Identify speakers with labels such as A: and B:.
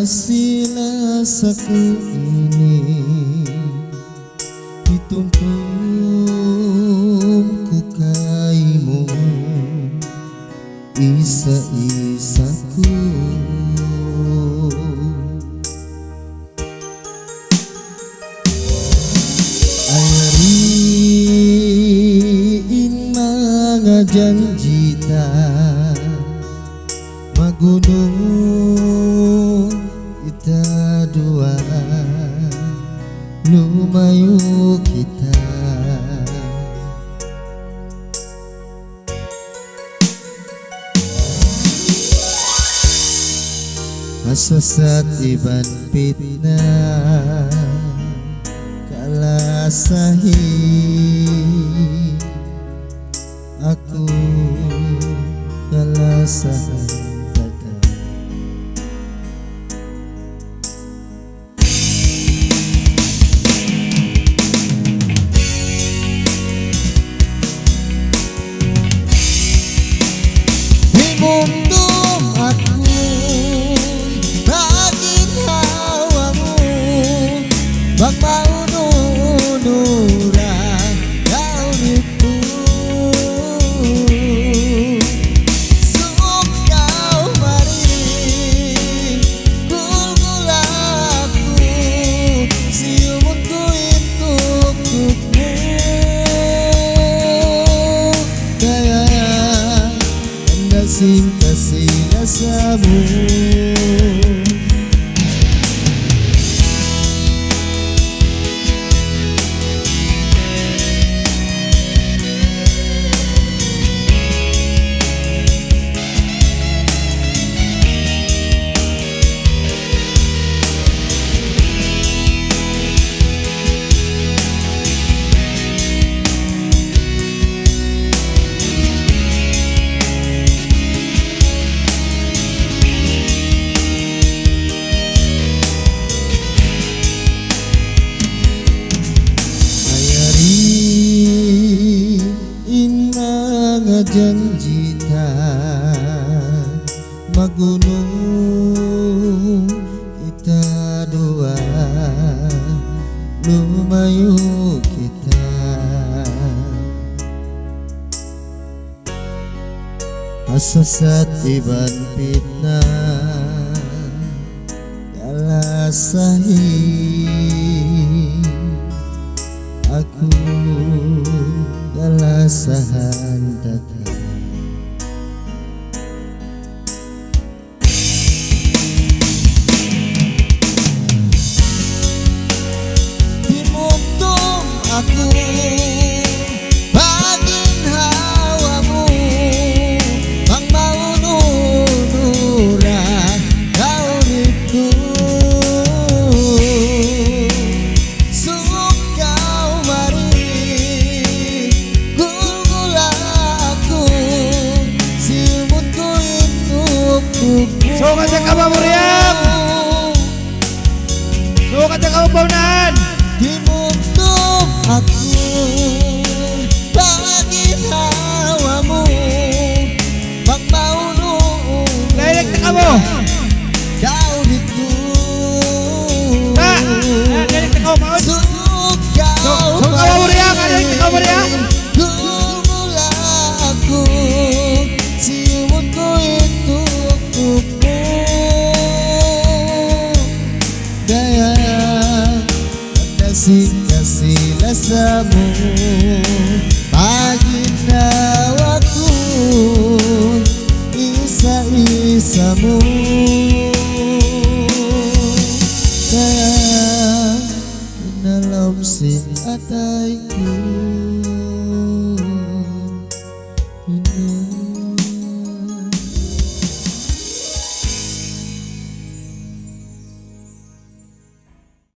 A: Kasihlah saku ini dituntun ku kaimu isa-isaku ayari in mga janjita magunung kita dua lumayo kita asasat iban pitna kalasahi aku kalasahan untuk aku bagin hawamu bak mau nunurang kau itu suk kau mari gulgul aku siumunku untukmu sayang kasih rasamu janjita magunung kita dua lumayo kita asasat iban pitna kalasahi aku kalasahan datang dimuntung aku bagin hawamu bang mau nunurang kau itu suk kau mari gulgul aku siumunku untukmu
B: suka cek apa Muriam suka cek apa Baunan
A: dimuntung aku bagin hawamu bak mau
B: direct na kamu
A: kau itu
B: direct na kamu Paun
A: suk kau
B: suka apa Muriam direct na kamu Muriam
A: gulgul aku siumunku untukmu sayang kasih rasamu bagin hawaku isa-isamu sayang dalam sin ataiku